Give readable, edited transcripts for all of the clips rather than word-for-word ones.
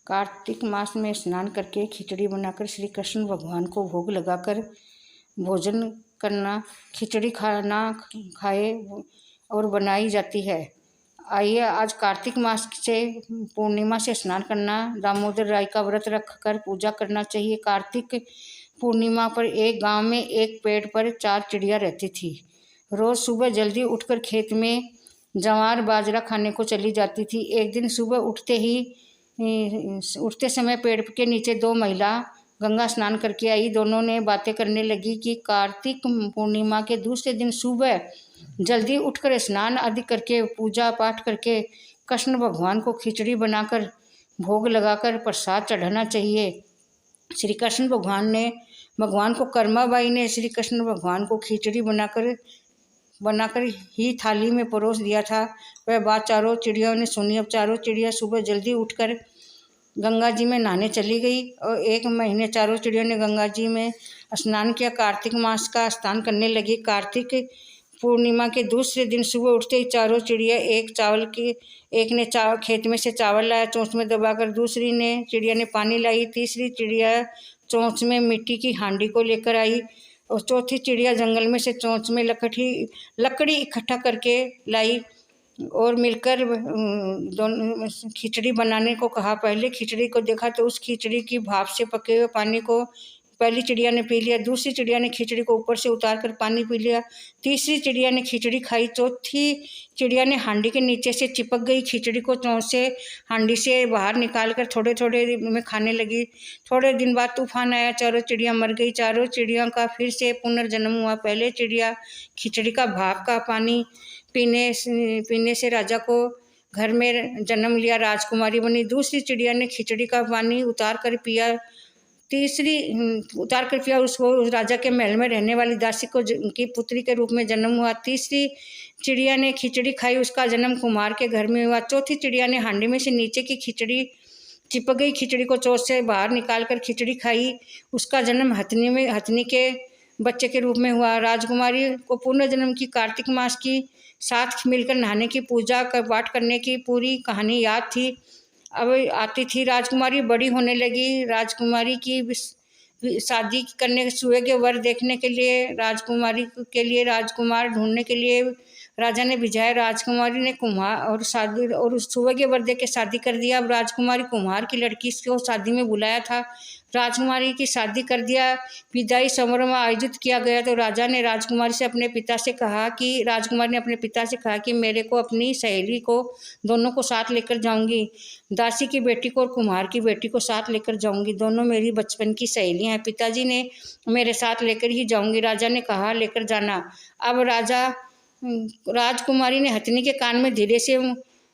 कार्तिक मास में स्नान करके खिचड़ी बनाकर श्री कृष्ण भगवान को भोग लगाकर भोजन करना, खिचड़ी खाना खाए और बनाई जाती है। आइए आज कार्तिक मास से पूर्णिमा से स्नान करना, दामोदर राय का व्रत रखकर पूजा करना चाहिए। कार्तिक पूर्णिमा पर एक गांव में एक पेड़ पर 4 चिड़िया रहती थी। रोज़ सुबह जल्दी उठकर खेत में ज्वार बाजरा खाने को चली जाती थी। एक दिन सुबह उठते समय पेड़ के नीचे 2 महिला गंगा स्नान करके आई। दोनों ने बातें करने लगी कि कार्तिक पूर्णिमा के दूसरे दिन सुबह जल्दी उठकर स्नान आदि करके पूजा पाठ करके कृष्ण भगवान को खिचड़ी बनाकर भोग लगाकर प्रसाद चढ़ाना चाहिए। श्री कृष्ण भगवान को कर्माबाई ने श्री कृष्ण भगवान को खिचड़ी बनाकर ही थाली में परोस दिया था। वह बात चारों चिड़ियों ने सुनी। अब चारों चिड़िया सुबह जल्दी उठकर गंगा जी में नहाने चली गई और 1 महीने चारों चिड़ियों ने गंगा जी में स्नान किया। कार्तिक मास का स्नान करने लगी। कार्तिक पूर्णिमा के दूसरे दिन सुबह उठते ही चारों चिड़िया एक ने खेत में से चावल लाया चोंच में दबाकर, दूसरी ने चिड़िया ने पानी लाई, तीसरी चिड़िया चोंच में मिट्टी की हांडी को लेकर आई और चौथी चिड़िया जंगल में से चोंच में लकड़ी इकट्ठा करके लाई और मिलकर दोनों खिचड़ी बनाने को कहा। पहले खिचड़ी को देखा तो उस खिचड़ी की भाप से पके हुए पानी को पहली चिड़िया ने पी लिया। दूसरी चिड़िया ने खिचड़ी को ऊपर से उतार कर पानी पी लिया। तीसरी चिड़िया ने खिचड़ी खाई। चौथी चिड़िया ने हांडी के नीचे से चिपक गई खिचड़ी को चोंच से हांडी से बाहर निकाल कर थोड़े थोड़े में खाने लगी। थोड़े दिन बाद तूफान आया, चारों चिड़िया मर गई। चारों चिड़ियों का फिर से पुनर्जन्म हुआ। पहले चिड़िया खिचड़ी का भाप का पानी पीने से राजा को घर में जन्म लिया, राजकुमारी बनी। दूसरी चिड़िया ने खिचड़ी का पानी उतार कर पिया उसको राजा के महल में रहने वाली दासी को की पुत्री के रूप में जन्म हुआ। तीसरी चिड़िया ने खिचड़ी खाई, उसका जन्म कुम्हार के घर में हुआ। चौथी चिड़िया ने हांडी में से नीचे की खिचड़ी चिपक गई खिचड़ी को चोंच से बाहर निकाल कर खिचड़ी खाई, उसका जन्म हथनी के बच्चे के रूप में हुआ। राजकुमारी को पुनर्जन्म की कार्तिक मास की साथ मिलकर नहाने की पूजा पाठ करने की पूरी कहानी याद थी। अब आती थी। राजकुमारी बड़ी होने लगी। राजकुमारी की शादी करने सुए के वर देखने के लिए राजकुमार ढूंढने के लिए राजा ने भिजाया। राजकुमारी ने कुम्हार और उस सुए के वर देख के शादी कर दिया। अब राजकुमारी कुम्हार की लड़की को शादी में बुलाया था। राजकुमारी की शादी कर दिया। विदाई समारोह आयोजित किया गया तो राजकुमारी ने अपने पिता से कहा कि मेरे को अपनी सहेली को दोनों को साथ लेकर जाऊंगी। दासी की बेटी को और कुम्हार की बेटी को साथ लेकर जाऊंगी। दोनों मेरी बचपन की सहेलियां हैं। पिताजी ने मेरे साथ लेकर ही जाऊंगी। राजा ने कहा लेकर जाना। अब राजकुमारी ने हथनी के कान में धीरे से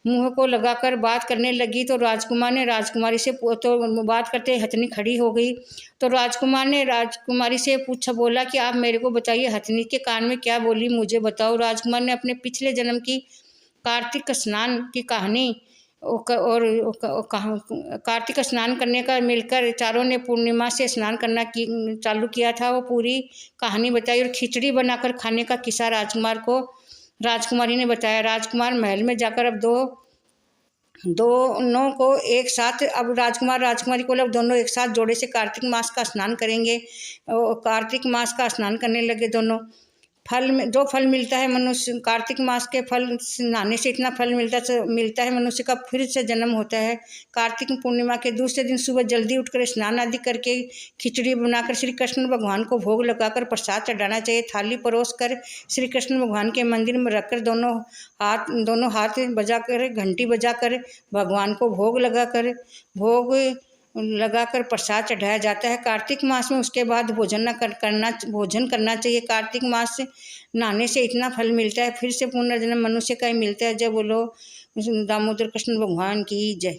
मुंह को लगाकर बात करने लगी तो राजकुमारी से तो बात करते हथनी खड़ी हो गई। तो राजकुमार ने राजकुमारी से बोला कि आप मेरे को बताइए, हथनी के कान में क्या बोली, मुझे बताओ। राजकुमार ने अपने पिछले जन्म की कार्तिक स्नान की कहानी और कार्तिक स्नान करने का मिलकर चारों ने पूर्णिमा से स्नान करना चालू किया था, वो पूरी कहानी बताई और खिचड़ी बनाकर खाने का किस्सा राजकुमारी ने बताया। राजकुमार महल में जाकर अब दोनों को एक साथ राजकुमारी को दोनों एक साथ जोड़े से कार्तिक मास का स्नान करेंगे। कार्तिक मास का स्नान करने लगे दोनों। जो फल मिलता है मनुष्य, कार्तिक मास के फल नहाने से इतना फल मिलता है मनुष्य का फिर से जन्म होता है। कार्तिक पूर्णिमा के दूसरे दिन सुबह जल्दी उठकर स्नान आदि करके खिचड़ी बनाकर श्री कृष्ण भगवान को भोग लगाकर प्रसाद चढ़ाना चाहिए। थाली परोस कर श्री कृष्ण भगवान के मंदिर में रखकर दोनों हाथ बजाकर घंटी बजाकर भगवान को भोग लगाकर प्रसाद चढ़ाया जाता है। कार्तिक मास में उसके बाद भोजन करना चाहिए। कार्तिक मास से नहाने से इतना फल मिलता है, फिर से पुनर्जन्म मनुष्य का ही मिलता है। जब बोलो दामोदर कृष्ण भगवान की जय।